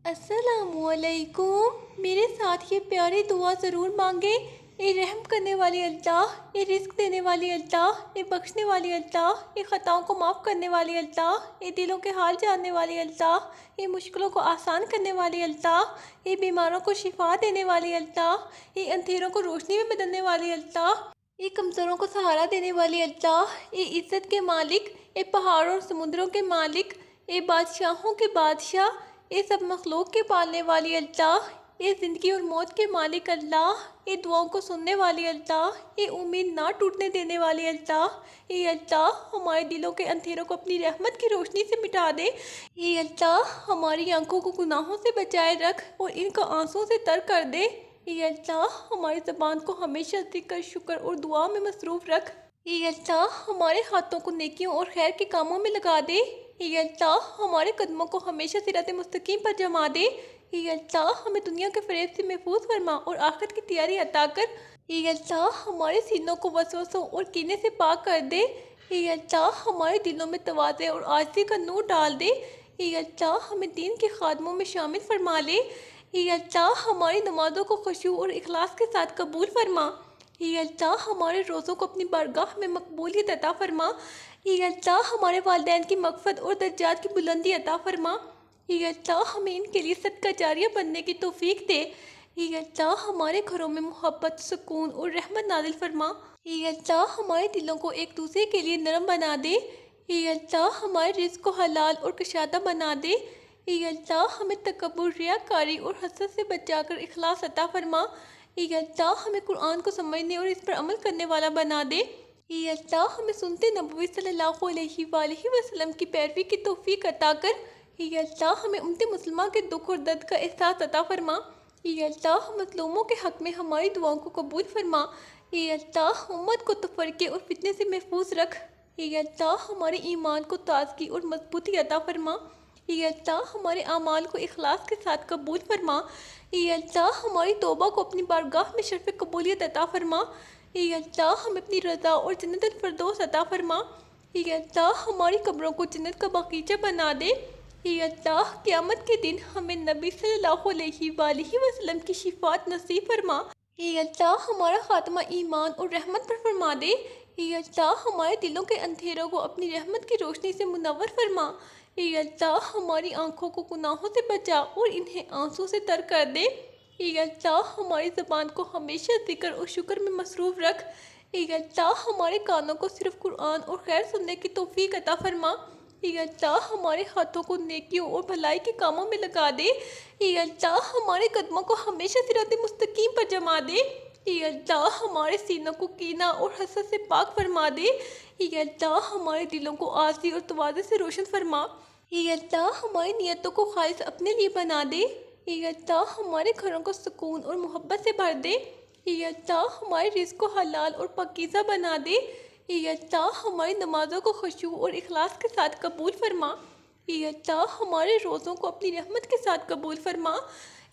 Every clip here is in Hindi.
अस्सलामुअलैकुम। मेरे साथ ये प्यारी दुआ ज़रूर मांगे। ए रहम करने वाली अल्लाह, ए रिस्क देने वाली अल्लाह, ए बख्शने वाली अल्लाह, ए ख़ताओं को माफ़ करने वाली अल्लाह, ए दिलों के हाल जानने वाली अल्लाह, ए मुश्किलों को आसान करने वाली अल्लाह, ए बीमारों को शिफा देने वाली अल्लाह, ए अंधेरों को रोशनी में बदलने वाली अल्लाह, ए कमज़ोरों को सहारा देने वाली अल्लाह, ए इज़्ज़त के मालिक, ए पहाड़ों और समुद्रों के मालिक, ए बादशाहों के बादशाह, ये सब मखलूक के पालने वाली अल्लाह, ये ज़िंदगी और मौत के मालिक अल्लाह, ये दुआओं को सुनने वाली अल्लाह, ये उम्मीद ना टूटने देने वाली अल्लाह, ये अल्लाह हमारे दिलों के अंधेरों को अपनी रहमत की रोशनी से मिटा दे। ये अल्लाह हमारी आंखों को गुनाहों से बचाए रख और इनका आंसुओं से तर कर दे। ये अल्लाह हमारी ज़बान को हमेशा ज़िक्र, शुक्र और दुआ में मसरूफ़ रख। ये अल्लाह हमारे हाथों को नेकियों और खैर के कामों में लगा दे। ये अल्लाह हमारे कदमों को हमेशा सिराते मुस्तकीम पर जमा दे। ये अल्लाह हमें दुनिया के फ़रेब से महफूज फरमा और आखिरत की तैयारी अता कर। ये अल्लाह हमारे सीनों को वसवसों और कीने से पाक कर दे। ये अल्लाह हमारे दिलों में तवाज़े और आज़ी का नूर डाल दे। ये अल्लाह हमें दीन के खादमों में शामिल फरमा ले। ये अल्लाह हमारी नमाज़ों को खुशू और इखलास के साथ कबूल फरमा। ये अल्लाह हमारे रोज़ों को अपनी बारगाह में मकबूलियत अता फरमा। ये अल्लाह हमारे वालिदैन की मग़फ़िरत और दर्जात की बुलंदी अता फरमा। ये अल्लाह हमें इनके लिए सदका जारिया बनने की तौफ़ीक दे। ये अल्लाह हमारे घरों में मोहब्बत, सुकून और रहमत नाज़िल फरमा। ये अल्लाह हमारे दिलों को एक दूसरे के लिए नरम बना दे। ये अल्लाह हमारे रिज़्क़ को हलाल और कुशादा बना दे। ये अल्लाह हमें तकब्बुर, रियाकारी और हसद से बचाकर इखलास अता फरमा। ये अल्लाह हमें कुरान को समझने और इस पर अमल करने वाला बना दे। ये अल्लाह हमें सुनते नबवी सल्लल्लाहु अलैहि वसल्लम की पैरवी की तौफ़ीक अता कर। ये अल्लाह हमें उम्मत मुस्लिमा के दुख और दर्द का एहसास अता फरमा। ये अल्लाह मज़लूमों के हक़ में हमारी दुआओं को कबूल फरमा। ये अल्लाह उम्मत को तफ़र्क़े और फितने से महफूज रख। ये अल्लाह हमारे ईमान को ताज़गी और मजबूती अता फरमा। ये अल्लाह हमारे आमाल को इखलास के साथ कबूल फरमा। ये अल्लाह हमारी तौबा को अपनी बारगाह में शर्फ़ कबूलियत अता फरमा। ये अल्लाह हमें अपनी रज़ा और जन्नत फ़िरदौस अता फरमा। ये अल्लाह हमारी कब्रों को जन्नत का बगीचा बना दे। ये अल्लाह क़यामत के दिन हमें नबी सल्लल्लाहु अलैहि वसल्लम की शिफ़ात नसीब फरमा। ये अल्लाह हमारा ख़ात्मा ईमान और रहमत पर फरमा दे। ये अल्लाह हमारे दिलों के अंधेरों को अपनी रहमत की रोशनी से मुनव्वर फरमा। ये अल्लाह हमारी आँखों को गुनाहों से बचा और इन्हें आंसू से तर कर दे। ये अल्लाह हमारी ज़बान को हमेशा ज़िक्र और शुक्र में मसरूफ़ रख। ये अल्लाह हमारे कानों को सिर्फ़ कुरान और खैर सुनने की तौफ़ीक अता फरमा। ये अल्लाह हमारे हाथों को नेकियों और भलाई के कामों में लगा दे। ये अल्लाह हमारे कदमों को हमेशा सिराते मुस्तकीम पर जमा दे। ये अल्लाह हमारे सीनों को कीना और हसद से पाक फरमा दे। ये अल्लाह हमारे दिलों को आज़ी और तवाज़े से रोशन फरमा। ये अल्लाह हमारी नियतों को खालिस अपने लिए बना दे। ये अल्लाह हमारे घरों को सुकून और मोहब्बत से भर दे। ये अल्लाह हमारे रिज़्क़ को हलाल और पाकीज़ा बना दे। ये अल्लाह हमारी नमाज़ों को खुशू और इखलास के साथ कबूल फरमा। ये अल्लाह हमारे रोज़ों को अपनी रहमत के साथ कबूल फरमा।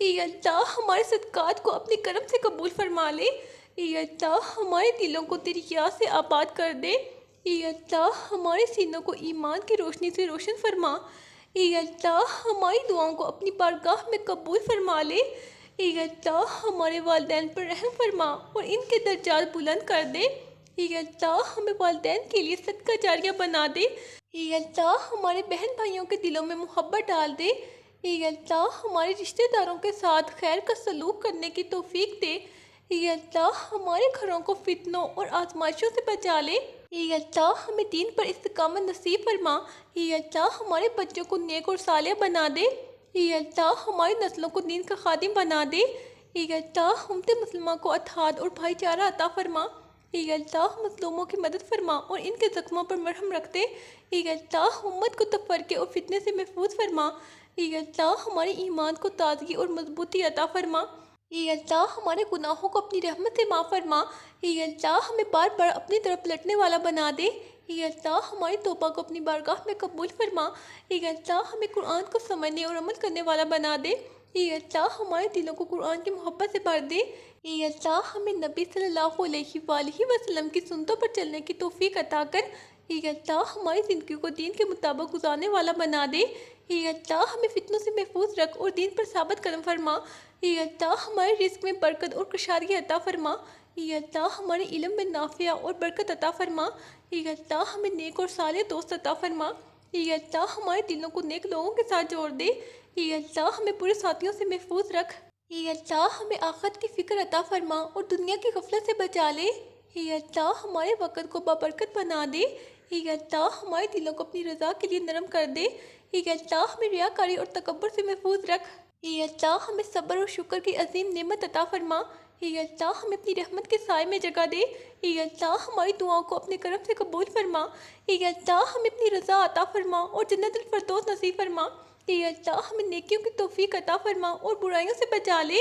ये अल्लाह हमारे सदक़ात को अपने करम से कबूल फरमा ले। ये अल्लाह हमारे दिलों को तेरी याद से आबाद कर दे। ये अल्लाह हमारे सीनों को ईमान की रोशनी से रोशन फरमा। ये अल्लाह हमारी दुआओं को अपनी बारगाह में कबूल फरमा ले। ये अल्लाह हमारे वालिदैन पर रहम फरमा और इनके दर्जात बुलंद कर दे। ये अल्लाह हमें वालिदैन के लिए सदका जारिया बना दे। ये अल्लाह हमारे बहन भाइयों के दिलों में मोहब्बत डाल दे। ये अल्लाह हमारे रिश्तेदारों के साथ खैर का सलूक करने की तौफ़ीक दे। ये अल्लाह हमारे घरों को फितनों और आजमाइशों से बचा ले। ये अल्लाह हमें दीन पर इस्तिकामत नसीब फरमा। ये अल्लाह हमारे बच्चों को नेक और सालिह बना दे। ये अल्लाह हमारी नस्लों को दीन का खादिम बना दे। ये अल्लाह उम्मत मुस्लिमा को अत्हाद और भाईचारा अता फरमा। ये अल्लाह मज़लूमों की मदद फरमा और इनके ज़ख्मों पर मरहम रख दे। ये अल्लाह उम्मत को तफ़र्क़े और फितने से महफूज फरमा। ये अल्लाह हमारे ईमान को ताज़गी और मजबूती अता फरमा। ये अल्लाह हमारे गुनाहों को अपनी रहमत से माफ़ फरमा। ये अल्लाह हमें बार बार अपनी तरफ पलटने वाला बना दे। ये अल्लाह हमारी तौबा को अपनी बारगाह में कबूल फरमा। ये अल्लाह हमें कुरान को समझने और अमल करने वाला बना दे। ये अल्लाह हमारे दिलों को कुरान की मोहब्बत से भर दे। ये अल्लाह हमें नबी सल्लल्लाहु अलैहि वसल्लम की सुन्नतों पर चलने की तौफ़ीक अता कर। ये अल्लाह हमारी ज़िंदगी को दीन के मुताबिक गुजारने वाला बना दे। अल्लाह हमें फितनों से महफूज रख और दीन पर साबित कदम फरमा। अल्लाह हमारे रिस्क में बरकत और कुशादगी अता फरमा। अल्लाह हमारे इल्म में नाफिया और बरकत अता फरमा। अल्लाह हमें नेक और साले दोस्त अता फरमा। अल्लाह हमारे दिलों को नेक लोगों के साथ जोड़ दे। अल्लाह हमें बुरे साथियों से महफूज रख। अल्लाह हमें आखिरत की फ़िक्र अता फरमा और दुनिया की गफलत से बचा ले। अल्लाह हमारे वक़्त को बाबरकत बना दे। अल्लाह हमारे दिलों को अपनी रज़ा के लिए नरम कर दे। अल्लाह हमें रियाकारी और तकब्बुर से महफूज रख। अल्लाह हमें सब्र और शुक्र की अजीम नेमत अता फरमा। अल्लाह हमें अपनी रहमत के साए में जगह दे। अल्लाह हमारी दुआओं को अपने करम से कबूल फरमा। अल्लाह हमें अपनी रज़ा अता फरमा और जन्नतुल फरदौस नसीब फरमा। अल्लाह हमें नेकियों की तौफीक अता फरमा और बुराइयों से बचा ले।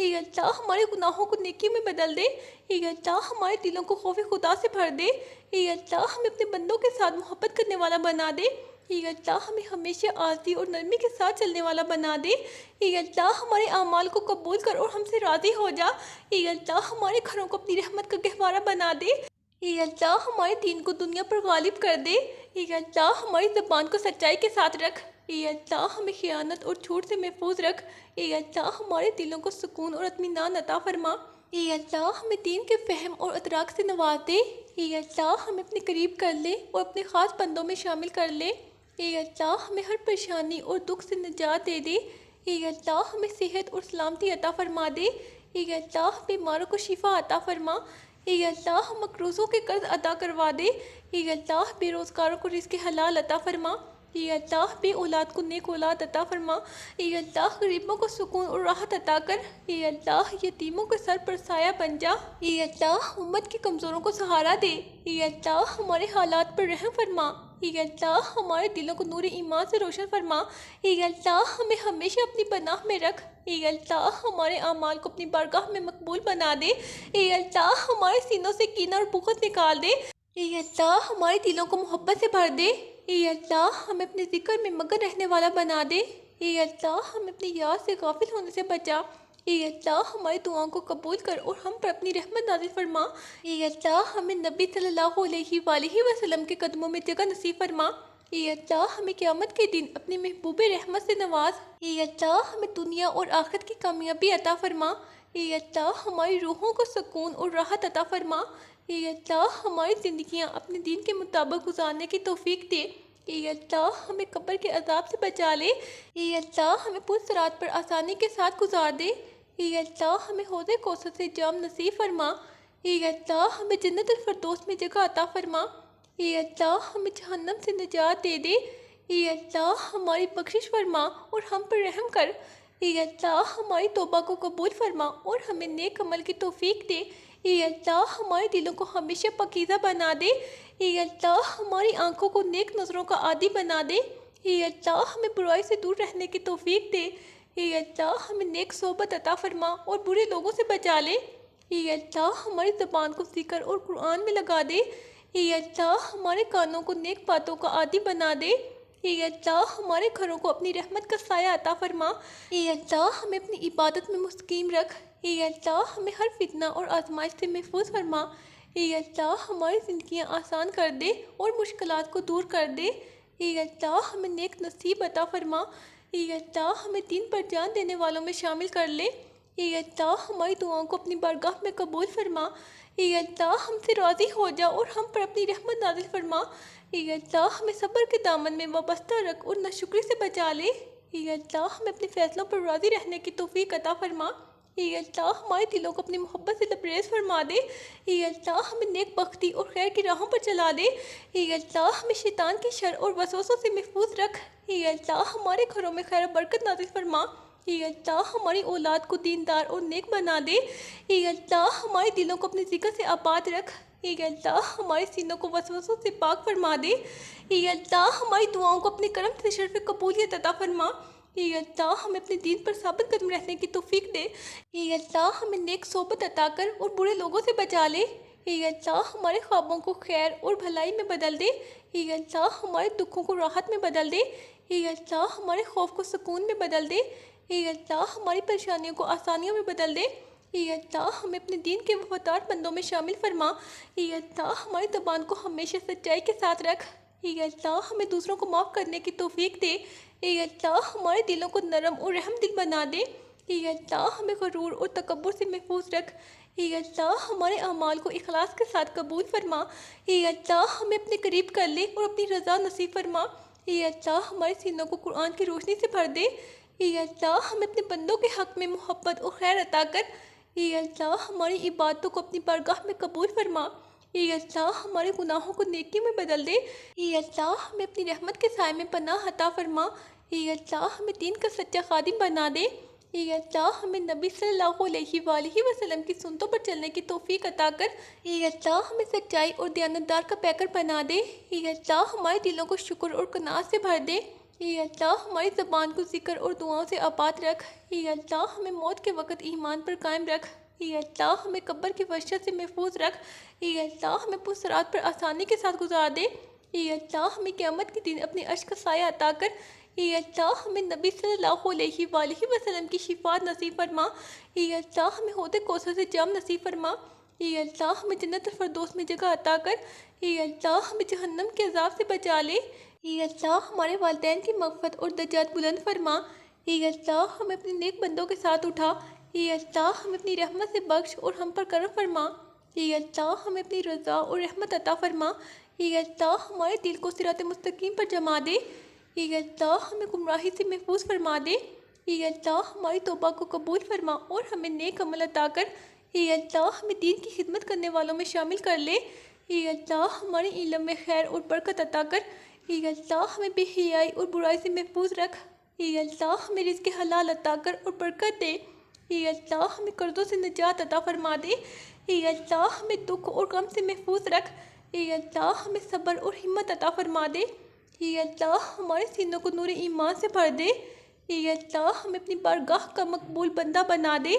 अल्लाह हमारे गुनाहों को नेकियों में बदल दे। अल्लाह हमारे दिलों को खौफ खुदा से भर दे। अल्लाह हमें अपने बंदों के साथ मोहब्बत करने वाला बना दे। अल्लाह हमें हमेशा आज़ी और नरमी के साथ चलने वाला बना दे। अल्लाह हमारे अमाल को कबूल कर और हमसे राज़ी हो जा। अल्लाह हमारे घरों को अपनी रहमत का गहवारा बना दे। अल्लाह हमारे दीन को दुनिया पर गालिब कर दे। अल्लाह हमारी ज़बान को सच्चाई के साथ रख। अल्लाह हमें खियानत और झूठ से महफूज रख। अल्लाह हमारे दिलों को सुकून और इत्मीनान अता फरमा। अल्लाह हमें दीन के फ़हम और अदराक से नवाज दे। अल्लाह हमें अपने करीब कर ले और अपने ख़ास बंदों में शामिल कर ले। अल्लाह हमें हर परेशानी और दुख से निजात दे दे। अल्लाह हमें सेहत और सलामती अता फरमा दे। अल्लाह बीमारों को शिफा अता फरमा। अल्लाह मकरूज़ों के कर्ज अदा करवा दे। अल्लाह बेरोज़गारों को रिज़्क़ हलाल अता फरमा। अल्लाह बे औलाद को नेक औलाद अता फरमा। अल्लाह गरीबों को सुकून और राहत अता कर। अल्लाह यतीमों के सर पर साया बन जा। अल्लाह उम्मत के कमज़ोरों को सहारा दे। अल्लाह हमारे हालात पर रहम फरमा। अल्लाह हमारे दिलों को नूर ईमान से रोशन फरमा। अल्लाह हमें हमेशा अपनी पनाह में रख। अल्लाह हमारे अमाल को अपनी बारगाह में मकबूल बना दे। अल्लाह हमारे सीनों से कीना और बुग़्ज़ निकाल दे। अल्लाह हमारे दिलों को मोहब्बत से भर दे। अल्लाह हमें अपने ज़िक्र में मगन रहने वाला बना दे। अल्लाह हमें अपनी याद से गाफिल होने से बचा। अल्लाह हमारी दुआओं को कबूल कर और हम पर अपनी रहमत नाज़िल फरमा। अल्लाह हमें नबी सल्लल्लाहु अलैहि वसल्लम के कदमों में जगह नसीब फरमा। अल्लाह हमें क़यामत के दिन अपने महबूब रहमत से नवाज। अल्लाह हमें दुनिया और आखिरत की कामयाबी अता फरमा। अल्लाह हमारी रूहों को सुकून और राहत अता फरमा। अल्लाह हमारी ज़िंदगियाँ अपने दीन के मुताबिक गुजारने की तौफीक दे। अल्लाह हमें कब्र के अजाब से बचा ले। अल्लाह हमें पुल सिरात पर आसानी के साथ गुजार दे। अल्लाह हमें हौज़े कौसर से जाम नसीब फरमा। अल्लाह हमें जन्नतुल फरदौस में जगह अता फरमा। अल्लाह हमें जहन्नम से निजात दे दे। अल्लाह हमारी बख्शिश फरमा और हम पर रहम कर। अल्लाह हमारी तौबा को कबूल फरमा और हमें नेक अमल की तौफीक दे। अल्लाह हमारे दिलों को हमेशा पकीज़ा बना दे। अल्लाह हमारी आंखों को नेक नज़रों का आदी बना दे। अल्लाह हमें बुराई से दूर रहने की तौफीक दे। अल्लाह हमें नेक सोबत अता फरमा और बुरे लोगों से बचा ले। अल्लाह हमारी ज़बान को ज़िक्र और कुरान में लगा दे। अल्लाह हमारे कानों को नेक बातों का आदी बना दे। अल्लाह हमारे घरों को अपनी रहमत का साया अता फरमा। अल्लाह हमें अपनी इबादत में मुस्तकीम रख। अल्लाह हमें हर फितना और आजमाइश से महफूज फरमा। अल्लाह हमारी ज़िंदगियाँ आसान कर दे और मुश्किलात को दूर कर दे। अल्लाह हमें नेक नसीब अता फरमा। अल्लाह हमें दीन पर जान देने वालों में शामिल कर ले। अल्लाह हमारी दुआओं को अपनी बारगाह में कबूल फरमा। अल्लाह हमसे राज़ी हो जा और हम पर अपनी रहमत नाज़िल फरमा। अल्लाह हमें सब्र के दामन में वाबस्ता रख और नाशुक्री से बचा ले। अल्लाह हमें अपने फ़ैसलों पर राज़ी रहने की तौफीक अता फरमा। अल्लाह हमारे दिलों को अपनी मोहब्बत से लबरेज़ फरमा दे। अल्लाह हमें नेक बख्ती और खैर की राहों पर चला दे। अल्लाह हमें शैतान की शर और वसवसों से महफूज रख। अल्लाह हमारे घरों में खैर बरकत नाज़िल फरमा। अल्लाह हमारी औलाद को दीनदार और नेक बना दे। अल्लाह हमारे दिलों को अपने ज़िक्र से आबाद रख। अल्लाह हमारे सीनों को वसवसों से पाक फरमा दे। अल्लाह हमारी दुआओं को अपने करम से शर्फ़ कबूलियत अता फरमा। अल्लाह हमें अपने दीन पर साबित कदम रहने की तौफीक दे। अल्लाह हमें नेक सोबत अता कर और बुरे लोगों से बचा ले। अल्लाह हमारे ख्वाबों को खैर और भलाई में बदल दे। अल्लाह हमारे दुखों को राहत में बदल दे। अल्लाह हमारे खौफ को सुकून में बदल दे। अल्लाह हमारी परेशानियों को आसानियों में बदल दे। अल्लाह हमें अपने दीन के वफादार बंदों में शामिल फरमा। अल्लाह हमारी ज़बान को हमेशा सच्चाई के साथ रख। अल्लाह हमें दूसरों को माफ़ करने की तौफीक दे। ए अल्लाह हमारे दिलों को नरम और रहम दिल बना दे। ए अल्लाह हमें गरूर और तकब्बुर से महफूज रख। ए अल्लाह हमारे अमाल को इखलास के साथ कबूल फरमा। ए अल्लाह हमें अपने करीब कर ले और अपनी रज़ा नसीब फरमा। ए अल्लाह हमारे सीनों को कुरान की रोशनी से भर दे। ए अल्लाह हमें अपने बंदों के हक़ में मोहब्बत और खैर अता कर। ए अल्लाह हमारी इबादतों को अपनी बारगाह में कबूल फरमा। ए अल्लाह हमारे गुनाहों को नेकी में बदल दे। ए अल्लाह हमें अपनी रहमत के साए में पनाह अता फरमा। ए अल्लाह हमें दीन का सच्चा खादिम बना दे। ए अल्लाह हमें नबी सल्लल्लाहु अलैहि वसल्लम की सुन्नतों पर चलने की तौफीक अता कर। ए अल्लाह हमें सच्चाई और दयानतदार का पैकर बना दे। ए अल्लाह हमारे दिलों को शुक्र और कनात से भर दे। ए अल्लाह हमारी ज़बान को ज़िक्र और दुआओं से आबाद रख। ए अल्लाह हमें मौत के वक़्त ईमान पर कायम रख। ए अल्लाह हमें कब्र की वहशत से महफूज रख। ए अल्लाह हमें पुस्सरात पर आसानी के साथ गुजार दे। ए अल्लाह हमें क़यामत के दिन अपने अर्श का साया अता कर। ए अल्लाह हमें नबी सल्लल्लाहु अलैहि वसल्लम की शिफात नसीब फरमा। ए अल्लाह हमें होदे कौसर से जाम नसीब फरमा। ए अल्लाह हमें जन्नत फरदौस में जगह अता कर। ए अल्लाह हमें जहन्नम के अज़ाब से बचा ले। ए अल्लाह हमारे वालिदैन की मग़फ़िरत और दर्जात बुलंद फरमा। ए अल्लाह हमें अपने नेक बंदों के साथ उठा। ए अल्लाह हमें अपनी रहमत से बख्श और हम पर करम फरमा। ए अल्लाह हमें अपनी रज़ा और रहमत अता फरमा। ए अल्लाह हमारे दिल को सिरात मुस्तकीम पर जमा दे। ए अल्लाह हमें गुमराही से महफूज फरमा दे। ए अल्लाह हमारी तौबा को कबूल फरमा और हमें नेक अमल अता कर। ए अल्लाह हमें दीन की खिदमत करने वालों में शामिल कर ले। ए अल्लाह हमारे इल्म में खैर और बरकत अता कर। ए अल्लाह हमें बेहयाई और बुराई से महफूज रख। ए अल्लाह हमें रिज़्क़ हलाल अता कर और बरकत दे। ए अल्लाह हमें कर्ज़ों से निजात अता फरमा दे। ए अल्लाह हमें दुख और गम से महफूज रख। ए अल्लाह हमें सब्र और हिम्मत अता फरमा दे। ए अल्लाह हमारे सीनों को नूर ईमान से भर दे। ए अल्लाह हमें अपनी बारगाह का मकबूल बंदा बना दे।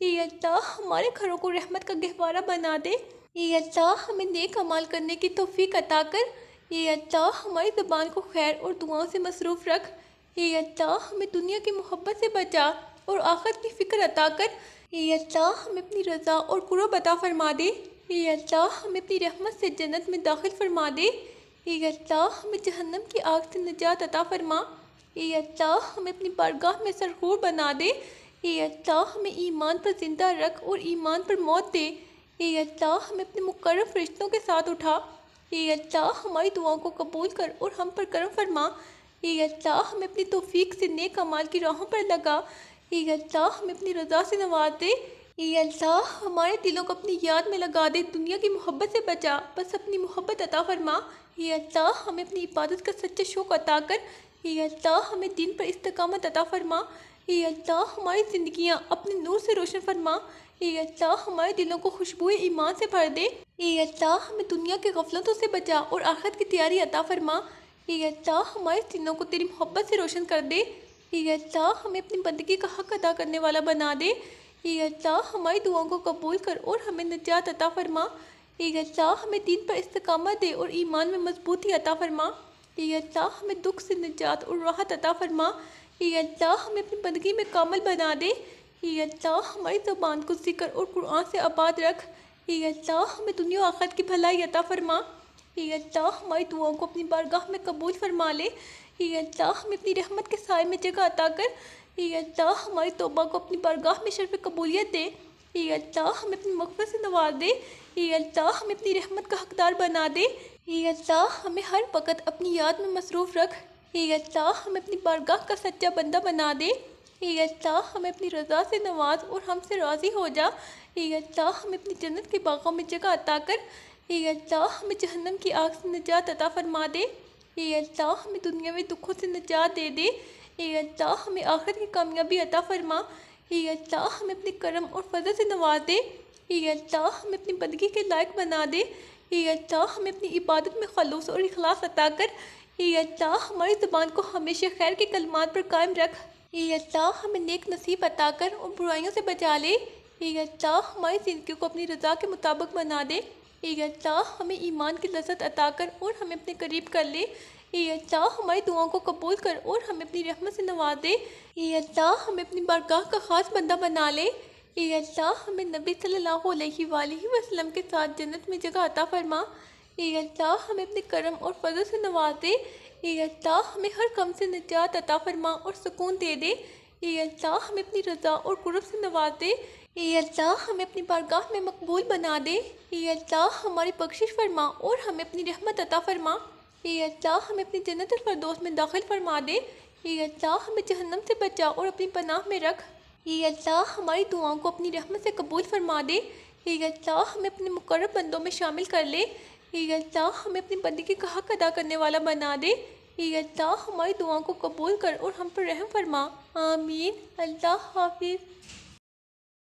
ए अल्लाह हमारे घरों को रहमत का गहवारा बना दे। ए अल्लाह हमें नेक अमाल करने की तौफीक अता कर। ए अल्लाह हमारी ज़बान को खैर और दुआओं से मसरूफ़ रख। ए अल्लाह हमें दुनिया की मोहब्बत से बचा और आखिरत की फ़िक्र अता कर। ए अल्लाह हमें अपनी रज़ा और कुर्ब अता फरमा दे। ए अल्लाह हमें अपनी रहमत से जन्नत में दाखिल फरमा दे। ए अल्लाह हमें जहन्नम की आग से निजात अता फरमा। ए अल्लाह हमें अपनी बारगाह में सरखूर बना दे। ए अल्लाह हमें ईमान पर ज़िंदा रख और ईमान पर मौत दे। ए अल्लाह हमें अपने मुकर्रम फरिश्तों के साथ उठा। ए अल्लाह हमारी दुआओं को कबूल कर और हम पर करम फरमा। ए अल्लाह हमें अपनी तौफीक से नेक अमाल की राहों पर लगा। ए अल्लाह हमें अपनी रज़ा से नवाज दे। ए अल्लाह हमारे दिलों को अपनी याद में लगा दे। दुनिया की मोहब्बत से बचा, बस अपनी मोहब्बत अता फरमा। ए अल्लाह हमें अपनी इबादत का सच्चा शौक़ अता कर। ए अल्लाह हमें दीन पर इस्तिकामत अता फरमा। ए अल्लाह हमारी ज़िंदगियाँ अपने नूर से रोशन फरमा। ए अल्लाह हमारे दिलों को खुशबुए ईमान से भर दे। ए अल्लाह हमें दुनिया के गफलतों से बचा और आखिरत की तैयारी अता फरमा। ए अल्लाह हमारे सीनों को तेरी मोहब्बत से रोशन कर दे। ए अल्लाह हमें अपनी बंदगी का हक़ अदा करने वाला बना दे। ए अल्लाह हमारी दुआओं को कबूल कर और हमें निजात अता फरमा। ए अल्लाह हमें दीन पर इस्तिकामत दे और ईमान में मजबूती अता फरमा। ए अल्लाह हमें दुख से निजात और राहत अता फरमा। ए अल्लाह हमें अपनी बंदगी में कामिल बना दे। ए अल्लाह हमारी ज़बान को ज़िक्र और कुरान से आबाद रख। ए अल्लाह हमें दुनिया और आखिरत की भलाई अता फरमा। ए अल्लाह हमारी दुआओं को अपनी बारगाह में कबूल फरमा ले। ए अल्लाह हमें अपनी रहमत के साए में जगह अता कर। ए अल्लाह हमारी तौबा को अपनी बारगाह में शर्फ़ कबूलियत दे। ए अल्लाह हमें अपनी मग़फ़िरत से नवाज दे। ए अल्लाह हमें अपनी रहमत का हक़दार बना दे। ए अल्लाह हमें हर वक़्त अपनी याद में मसरूफ़ रख। ए अल्लाह हमें अपनी बारगाह का सच्चा बंदा बना दे। ए अल्लाह हमें अपनी रज़ा से नवाज और हमसे राज़ी हो जा। ए अल्लाह हमें अपनी जन्नत के बागों में जगह अता कर। ए अल्लाह हमें जहन्नम की आग से निजात अता फरमा दे। ए अल्लाह हमें दुनियावी दुखों से निजात दे दे। ए अल्लाह हमें आखिरत की कामयाबी अता फरमा। ए अल्लाह हमें अपने करम और फजल से नवाज दे। ए अल्लाह हमें अपनी बंदगी के लायक बना दे। ए अल्लाह हमें अपनी इबादत में खलूस और इखलास अता कर। ए अल्लाह हमारी ज़बान को हमेशा खैर के कलमात पर कायम रख। ए अल्लाह हमें नेक नसीब अता कर और बुराइयों से बचा ले। ए अल्लाह हमारी ज़िंदगी को अपनी रज़ा के मुताबिक बना दे। ए अल्लाह हमें ईमान की लज़्ज़त अता कर और हमें अपने करीब कर ले। ए अल्लाह हमारी दुआओं को कबूल कर और हमें अपनी रहमत से नवाज दे। ए अल्लाह हमें अपनी बारगाह का ख़ास बंदा बना ले। ए अल्लाह हमें नबी सल्लल्लाहु अलैहि वसल्लम के साथ जन्नत में जगह अता फरमा। ए अल्लाह हमें अपने करम और फजल से नवाज दे। ए अल्लाह हमें हर गम से निजात अता फरमा और सुकून दे दे। ए अल्लाह हमें अपनी रज़ा और कुर्ब से नवाज दे। ए अल्लाह हमें अपनी बारगाह में मकबूल बना दे। ए अल्लाह हमारी बख्शिश फरमा और हमें अपनी रहमत अता फरमा। ए अल्लाह हमें अपनी जन्नत फरदौस में दाखिल फरमा दे। ए अल्लाह हमें जहन्नम से बचा और अपनी पनाह में रख। ए अल्लाह हमारी दुआओं को अपनी रहमत से कबूल फरमा दे। ए अल्लाह हमें अपने मुकर्रब बंदों में शामिल कर ले। ए अल्लाह हमें अपनी बंदगी का हक अदा करने वाला बना दे। ए अल्लाह हमारी दुआओं को कबूल कर और हम पर रहम फरमा। आमीन। अल्लाह हाफिज़।